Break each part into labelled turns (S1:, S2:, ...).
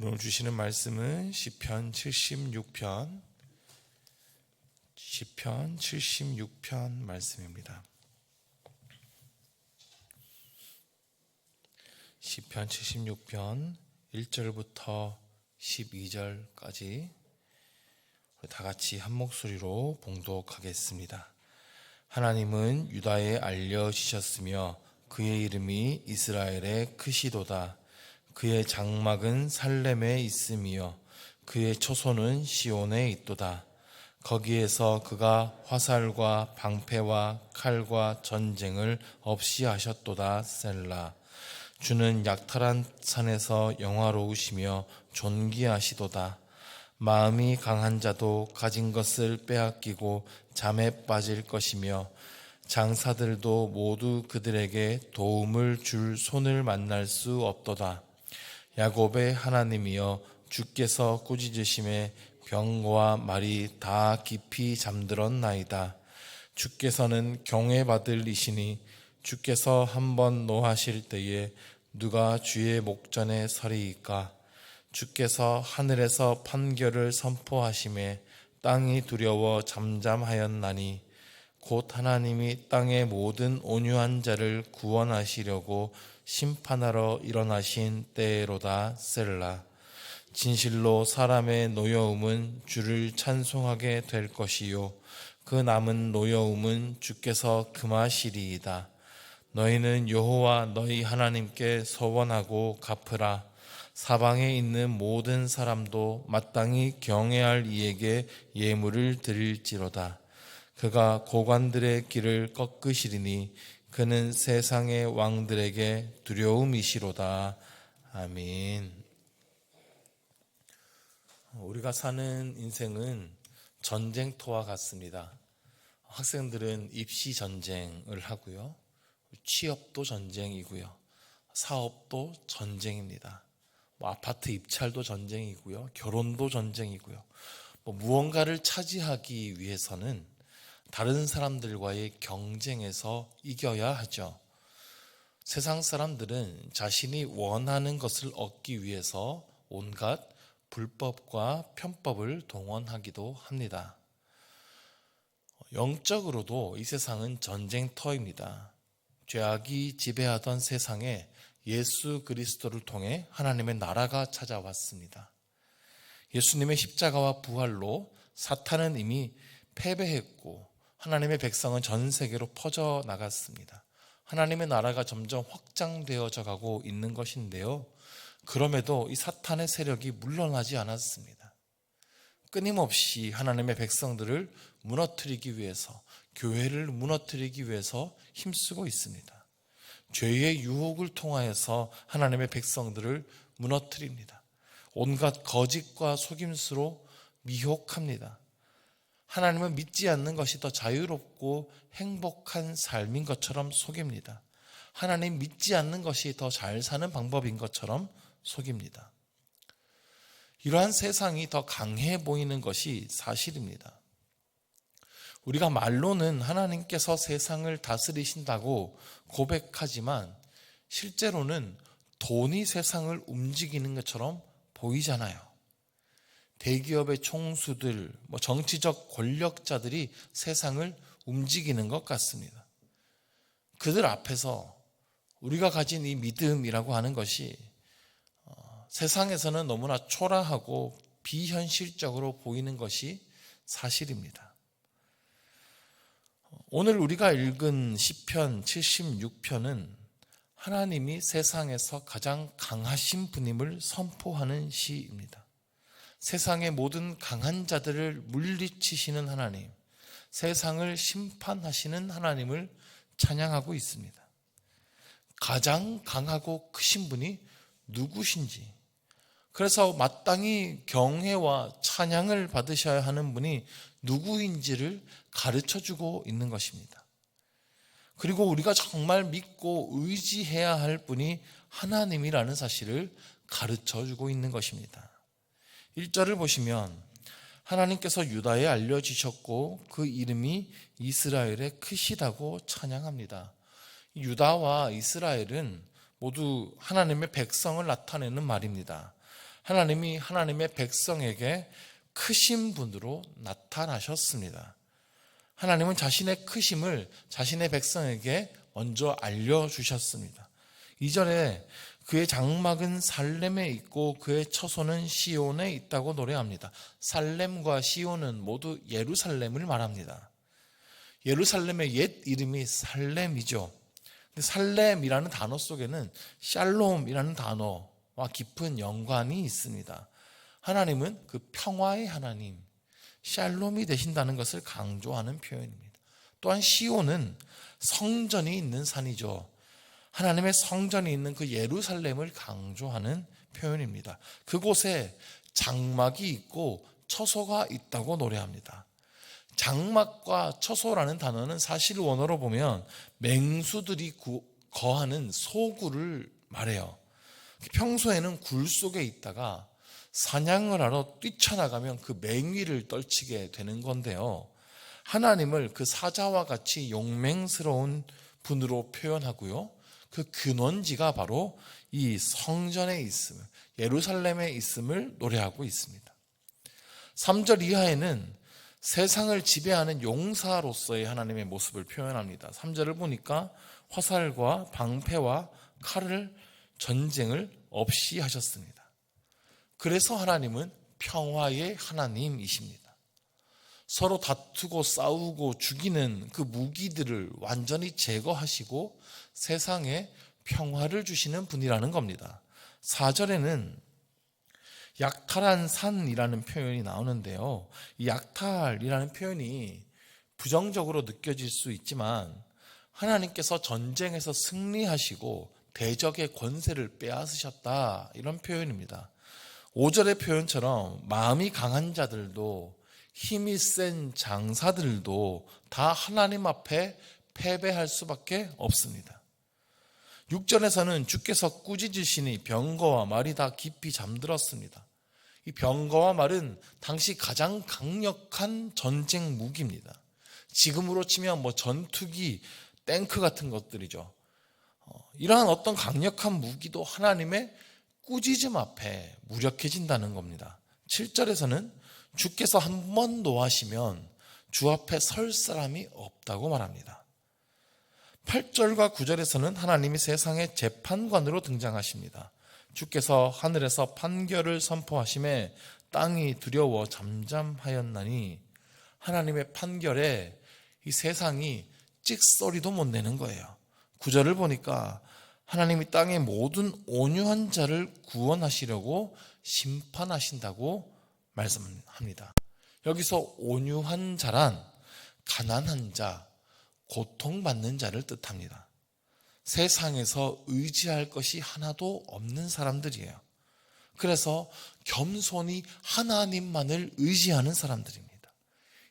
S1: 오늘 주시는 말씀은 시편 76편 말씀입니다. 시편 76편 1절부터 12절까지 다 같이 한 목소리로 봉독하겠습니다. 하나님은 유다에 알려지셨으며 그의 이름이 이스라엘에 크시도다. 그의 장막은 살렘에 있으며 그의 초소는 시온에 있도다. 거기에서 그가 화살과 방패와 칼과 전쟁을 없이 하셨도다. 셀라. 주는 약탈한 산에서 영화로우시며 존귀하시도다. 마음이 강한 자도 가진 것을 빼앗기고 잠에 빠질 것이며 장사들도 모두 그들에게 도움을 줄 손을 만날 수 없도다. 야곱의 하나님이여, 주께서 꾸짖으심에 병과 말이 다 깊이 잠들었나이다. 주께서는 경외받을 이시니 주께서 한번 노하실 때에 누가 주의 목전에 서리이까. 주께서 하늘에서 판결을 선포하심에 땅이 두려워 잠잠하였나니 곧 하나님이 땅의 모든 온유한 자를 구원하시려고 심판하러 일어나신 때로다. 셀라. 진실로 사람의 노여움은 주를 찬송하게 될 것이요 그 남은 노여움은 주께서 금하시리이다. 너희는 여호와 너희 하나님께 서원하고 갚으라. 사방에 있는 모든 사람도 마땅히 경외할 이에게 예물을 드릴지로다. 그가 고관들의 길을 꺾으시리니 그는 세상의 왕들에게 두려움이시로다. 아멘. 우리가 사는 인생은 전쟁터와 같습니다. 학생들은 입시 전쟁을 하고요. 취업도 전쟁이고요. 사업도 전쟁입니다. 아파트 입찰도 전쟁이고요. 결혼도 전쟁이고요. 무언가를 차지하기 위해서는 다른 사람들과의 경쟁에서 이겨야 하죠. 세상 사람들은 자신이 원하는 것을 얻기 위해서 온갖 불법과 편법을 동원하기도 합니다. 영적으로도 이 세상은 전쟁터입니다. 죄악이 지배하던 세상에 예수 그리스도를 통해 하나님의 나라가 찾아왔습니다. 예수님의 십자가와 부활로 사탄은 이미 패배했고 하나님의 백성은 전 세계로 퍼져나갔습니다. 하나님의 나라가 점점 확장되어져 가고 있는 것인데요. 그럼에도 이 사탄의 세력이 물러나지 않았습니다. 끊임없이 하나님의 백성들을 무너뜨리기 위해서, 교회를 무너뜨리기 위해서 힘쓰고 있습니다. 죄의 유혹을 통하여서 하나님의 백성들을 무너뜨립니다. 온갖 거짓과 속임수로 미혹합니다. 하나님은 믿지 않는 것이 더 자유롭고 행복한 삶인 것처럼 속입니다. 하나님 믿지 않는 것이 더 잘 사는 방법인 것처럼 속입니다. 이러한 세상이 더 강해 보이는 것이 사실입니다. 우리가 말로는 하나님께서 세상을 다스리신다고 고백하지만 실제로는 돈이 세상을 움직이는 것처럼 보이잖아요. 대기업의 총수들, 정치적 권력자들이 세상을 움직이는 것 같습니다. 그들 앞에서 우리가 가진 이 믿음이라고 하는 것이 세상에서는 너무나 초라하고 비현실적으로 보이는 것이 사실입니다. 오늘 우리가 읽은 시편 76편은 하나님이 세상에서 가장 강하신 분임을 선포하는 시입니다. 세상의 모든 강한 자들을 물리치시는 하나님, 세상을 심판하시는 하나님을 찬양하고 있습니다. 가장 강하고 크신 분이 누구신지, 그래서 마땅히 경외와 찬양을 받으셔야 하는 분이 누구인지를 가르쳐주고 있는 것입니다. 그리고 우리가 정말 믿고 의지해야 할 분이 하나님이라는 사실을 가르쳐주고 있는 것입니다. 1절을 보시면 하나님께서 유다에 알려지셨고 그 이름이 이스라엘에 크시다고 찬양합니다. 유다와 이스라엘은 모두 하나님의 백성을 나타내는 말입니다. 하나님이 하나님의 백성에게 크신 분으로 나타나셨습니다. 하나님은 자신의 크심을 자신의 백성에게 먼저 알려주셨습니다. 2절에 그의 장막은 살렘에 있고 그의 처소는 시온에 있다고 노래합니다. 살렘과 시온은 모두 예루살렘을 말합니다. 예루살렘의 옛 이름이 살렘이죠. 근데 살렘이라는 단어 속에는 샬롬이라는 단어와 깊은 연관이 있습니다. 하나님은 그 평화의 하나님, 샬롬이 되신다는 것을 강조하는 표현입니다. 또한 시온은 성전이 있는 산이죠. 하나님의 성전이 있는 그 예루살렘을 강조하는 표현입니다. 그곳에 장막이 있고 처소가 있다고 노래합니다. 장막과 처소라는 단어는 사실 원어로 보면 맹수들이 거하는 소굴을 말해요. 평소에는 굴 속에 있다가 사냥을 하러 뛰쳐나가면 그 맹위를 떨치게 되는 건데요. 하나님을 그 사자와 같이 용맹스러운 분으로 표현하고요. 그 근원지가 바로 이 성전에 있음을, 예루살렘에 있음을 노래하고 있습니다. 3절 이하에는 세상을 지배하는 용사로서의 하나님의 모습을 표현합니다. 3절을 보니까 화살과 방패와 칼을 전쟁을 없이 하셨습니다. 그래서 하나님은 평화의 하나님이십니다. 서로 다투고 싸우고 죽이는 그 무기들을 완전히 제거하시고 세상에 평화를 주시는 분이라는 겁니다. 4절에는 약탈한 산이라는 표현이 나오는데요. 이 약탈이라는 표현이 부정적으로 느껴질 수 있지만 하나님께서 전쟁에서 승리하시고 대적의 권세를 빼앗으셨다, 이런 표현입니다. 5절의 표현처럼 마음이 강한 자들도 힘이 센 장사들도 다 하나님 앞에 패배할 수밖에 없습니다. 6절에서는 주께서 꾸짖으시니 병거와 말이 다 깊이 잠들었습니다. 이 병거와 말은 당시 가장 강력한 전쟁 무기입니다. 지금으로 치면 전투기, 탱크 같은 것들이죠. 이러한 어떤 강력한 무기도 하나님의 꾸짖음 앞에 무력해진다는 겁니다. 7절에서는 주께서 한 번 노하시면 주 앞에 설 사람이 없다고 말합니다. 8절과 9절에서는 하나님이 세상의 재판관으로 등장하십니다. 주께서 하늘에서 판결을 선포하심에 땅이 두려워 잠잠하였나니, 하나님의 판결에 이 세상이 찍소리도 못 내는 거예요. 9절을 보니까 하나님이 땅의 모든 온유한 자를 구원하시려고 심판하신다고 말씀합니다. 여기서 온유한 자란 가난한 자, 고통받는 자를 뜻합니다. 세상에서 의지할 것이 하나도 없는 사람들이에요. 그래서 겸손히 하나님만을 의지하는 사람들입니다.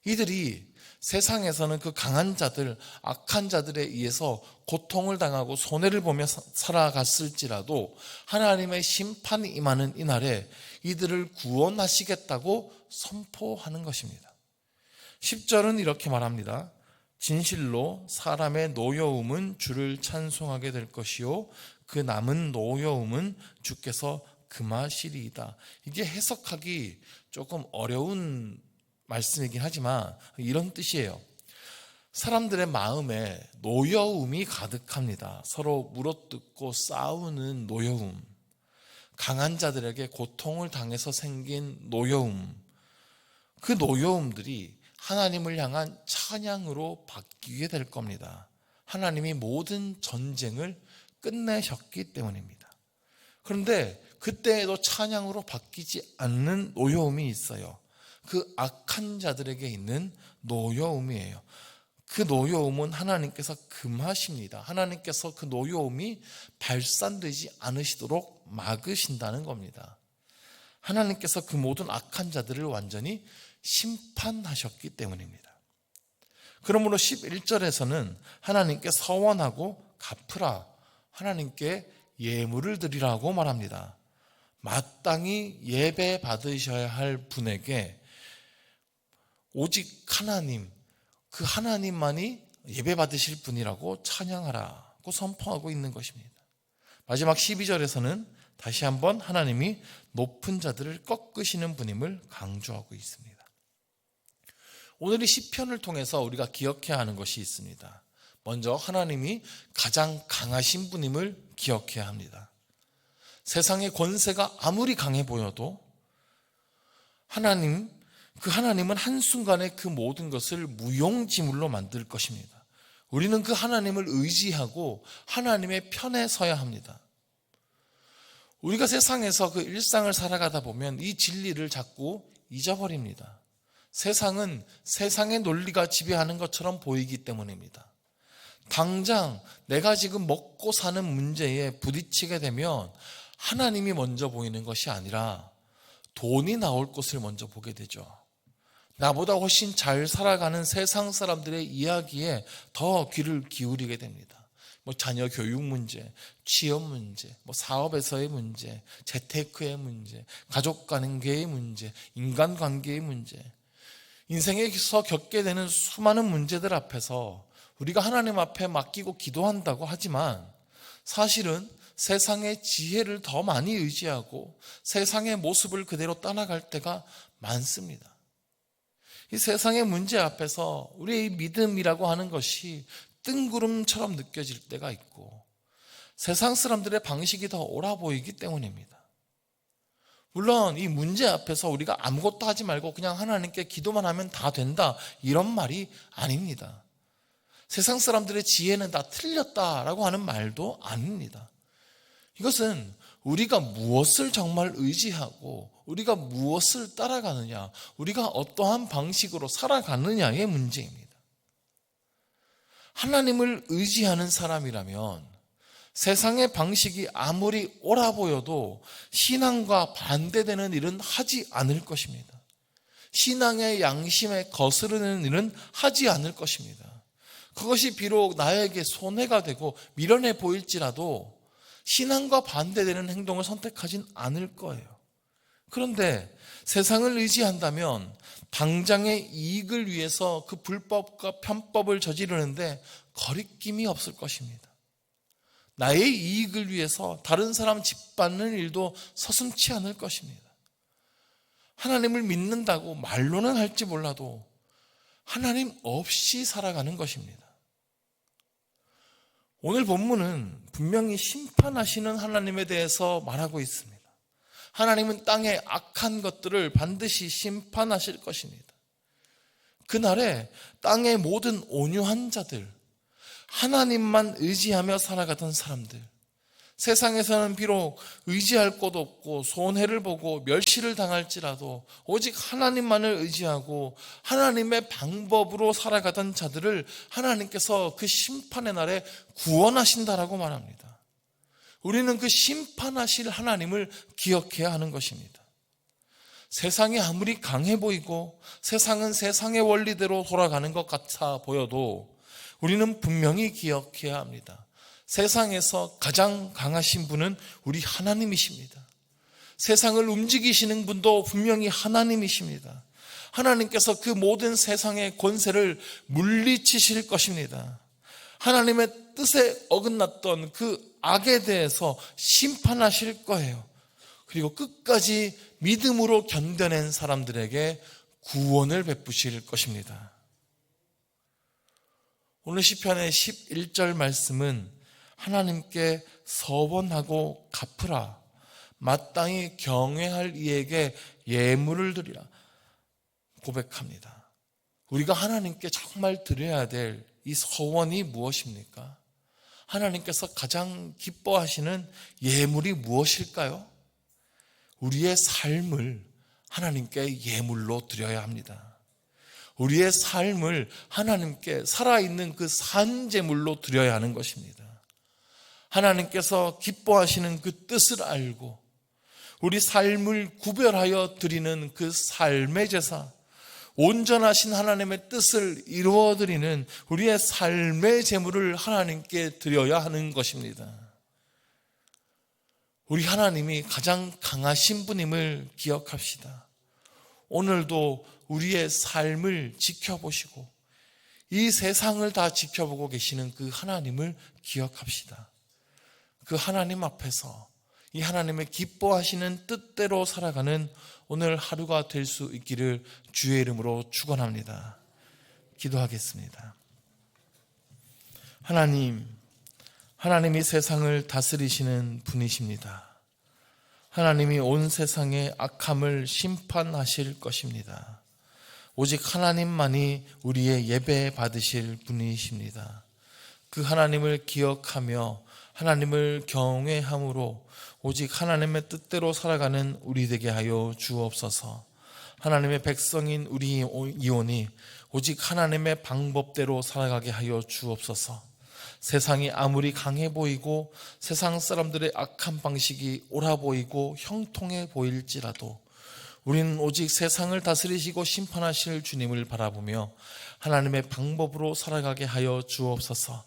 S1: 이들이 세상에서는 그 강한 자들, 악한 자들에 의해서 고통을 당하고 손해를 보며 살아갔을지라도 하나님의 심판이 임하는 이날에 이들을 구원하시겠다고 선포하는 것입니다. 10절은 이렇게 말합니다. 진실로 사람의 노여움은 주를 찬송하게 될 것이요 그 남은 노여움은 주께서 금하시리이다. 이게 해석하기 조금 어려운 말씀이긴 하지만 이런 뜻이에요. 사람들의 마음에 노여움이 가득합니다. 서로 물어뜯고 싸우는 노여움, 강한 자들에게 고통을 당해서 생긴 노여움, 그 노여움들이 하나님을 향한 찬양으로 바뀌게 될 겁니다. 하나님이 모든 전쟁을 끝내셨기 때문입니다. 그런데 그때에도 찬양으로 바뀌지 않는 노여움이 있어요. 그 악한 자들에게 있는 노여움이에요. 그 노여움은 하나님께서 금하십니다. 하나님께서 그 노여움이 발산되지 않으시도록 막으신다는 겁니다. 하나님께서 그 모든 악한 자들을 완전히 심판하셨기 때문입니다. 그러므로 11절에서는 하나님께 서원하고 갚으라, 하나님께 예물을 드리라고 말합니다. 마땅히 예배 받으셔야 할 분에게 오직 하나님, 그 하나님만이 예배 받으실 분이라고 찬양하라고 선포하고 있는 것입니다. 마지막 12절에서는 다시 한번 하나님이 높은 자들을 꺾으시는 분임을 강조하고 있습니다. 오늘 이 시편을 통해서 우리가 기억해야 하는 것이 있습니다. 먼저 하나님이 가장 강하신 분임을 기억해야 합니다. 세상의 권세가 아무리 강해 보여도 그 하나님은 한순간에 그 모든 것을 무용지물로 만들 것입니다. 우리는 그 하나님을 의지하고 하나님의 편에 서야 합니다. 우리가 세상에서 그 일상을 살아가다 보면 이 진리를 자꾸 잊어버립니다. 세상은 세상의 논리가 지배하는 것처럼 보이기 때문입니다. 당장 내가 지금 먹고 사는 문제에 부딪히게 되면 하나님이 먼저 보이는 것이 아니라 돈이 나올 것을 먼저 보게 되죠. 나보다 훨씬 잘 살아가는 세상 사람들의 이야기에 더 귀를 기울이게 됩니다. 자녀 교육 문제, 취업 문제, 사업에서의 문제, 재테크의 문제, 가족 관계의 문제, 인간관계의 문제, 인생에서 겪게 되는 수많은 문제들 앞에서 우리가 하나님 앞에 맡기고 기도한다고 하지만 사실은 세상의 지혜를 더 많이 의지하고 세상의 모습을 그대로 따라갈 때가 많습니다. 이 세상의 문제 앞에서 우리의 믿음이라고 하는 것이 뜬구름처럼 느껴질 때가 있고 세상 사람들의 방식이 더 옳아 보이기 때문입니다. 물론 이 문제 앞에서 우리가 아무것도 하지 말고 그냥 하나님께 기도만 하면 다 된다 이런 말이 아닙니다. 세상 사람들의 지혜는 다 틀렸다라고 하는 말도 아닙니다. 이것은 우리가 무엇을 정말 의지하고 우리가 무엇을 따라가느냐, 우리가 어떠한 방식으로 살아가느냐의 문제입니다. 하나님을 의지하는 사람이라면 세상의 방식이 아무리 옳아 보여도 신앙과 반대되는 일은 하지 않을 것입니다. 신앙의 양심에 거스르는 일은 하지 않을 것입니다. 그것이 비록 나에게 손해가 되고 미련해 보일지라도 신앙과 반대되는 행동을 선택하진 않을 거예요. 그런데 세상을 의지한다면 당장의 이익을 위해서 그 불법과 편법을 저지르는데 거리낌이 없을 것입니다. 나의 이익을 위해서 다른 사람 짓밟는 일도 서슴지 않을 것입니다. 하나님을 믿는다고 말로는 할지 몰라도 하나님 없이 살아가는 것입니다. 오늘 본문은 분명히 심판하시는 하나님에 대해서 말하고 있습니다. 하나님은 땅의 악한 것들을 반드시 심판하실 것입니다. 그날에 땅의 모든 온유한 자들, 하나님만 의지하며 살아가던 사람들, 세상에서는 비록 의지할 곳 없고 손해를 보고 멸시를 당할지라도 오직 하나님만을 의지하고 하나님의 방법으로 살아가던 자들을 하나님께서 그 심판의 날에 구원하신다라고 말합니다. 우리는 그 심판하실 하나님을 기억해야 하는 것입니다. 세상이 아무리 강해 보이고 세상은 세상의 원리대로 돌아가는 것 같아 보여도 우리는 분명히 기억해야 합니다. 세상에서 가장 강하신 분은 우리 하나님이십니다. 세상을 움직이시는 분도 분명히 하나님이십니다. 하나님께서 그 모든 세상의 권세를 물리치실 것입니다. 하나님의 뜻에 어긋났던 그 악에 대해서 심판하실 거예요. 그리고 끝까지 믿음으로 견뎌낸 사람들에게 구원을 베푸실 것입니다. 오늘 시편의 11절 말씀은 하나님께 서원하고 갚으라, 마땅히 경외할 이에게 예물을 드리라 고백합니다. 우리가 하나님께 정말 드려야 될 이 서원이 무엇입니까? 하나님께서 가장 기뻐하시는 예물이 무엇일까요? 우리의 삶을 하나님께 예물로 드려야 합니다. 우리의 삶을 하나님께 살아있는 그 산제물로 드려야 하는 것입니다. 하나님께서 기뻐하시는 그 뜻을 알고 우리 삶을 구별하여 드리는 그 삶의 제사, 온전하신 하나님의 뜻을 이루어드리는 우리의 삶의 제물을 하나님께 드려야 하는 것입니다. 우리 하나님이 가장 강하신 분임을 기억합시다. 오늘도 우리의 삶을 지켜보시고 이 세상을 다 지켜보고 계시는 그 하나님을 기억합시다. 그 하나님 앞에서 이 하나님의 기뻐하시는 뜻대로 살아가는 오늘 하루가 될 수 있기를 주의 이름으로 축원합니다. 기도하겠습니다. 하나님이 세상을 다스리시는 분이십니다. 하나님이 온 세상의 악함을 심판하실 것입니다. 오직 하나님만이 우리의 예배 받으실 분이십니다. 그 하나님을 기억하며 하나님을 경외함으로 오직 하나님의 뜻대로 살아가는 우리 되게 하여 주옵소서. 하나님의 백성인 우리 이온이 오직 하나님의 방법대로 살아가게 하여 주옵소서. 세상이 아무리 강해 보이고 세상 사람들의 악한 방식이 옳아 보이고 형통해 보일지라도 우리는 오직 세상을 다스리시고 심판하실 주님을 바라보며 하나님의 방법으로 살아가게 하여 주옵소서.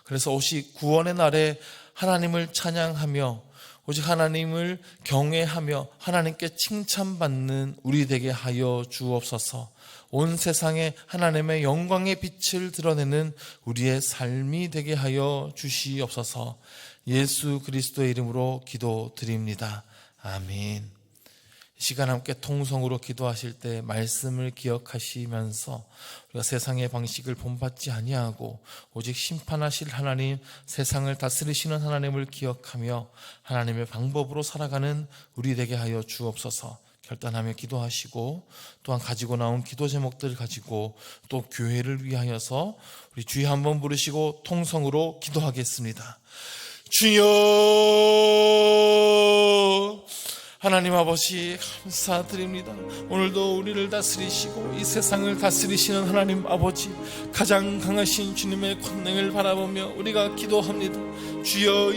S1: 그래서 오직 구원의 날에 하나님을 찬양하며 오직 하나님을 경외하며 하나님께 칭찬받는 우리 되게 하여 주옵소서. 온 세상에 하나님의 영광의 빛을 드러내는 우리의 삶이 되게 하여 주시옵소서. 예수 그리스도의 이름으로 기도드립니다. 아멘. 이 시간 함께 통성으로 기도하실 때 말씀을 기억하시면서 우리가 세상의 방식을 본받지 아니하고 오직 심판하실 하나님, 세상을 다스리시는 하나님을 기억하며 하나님의 방법으로 살아가는 우리 되게 하여 주옵소서. 결단하며 기도하시고 또한 가지고 나온 기도 제목들을 가지고 또 교회를 위하여서 우리 주여 한번 부르시고 통성으로 기도하겠습니다. 주여, 하나님 아버지 감사드립니다. 오늘도 우리를 다스리시고 이 세상을 다스리시는 하나님 아버지, 가장 강하신 주님의 권능을 바라보며 우리가 기도합니다. 주여,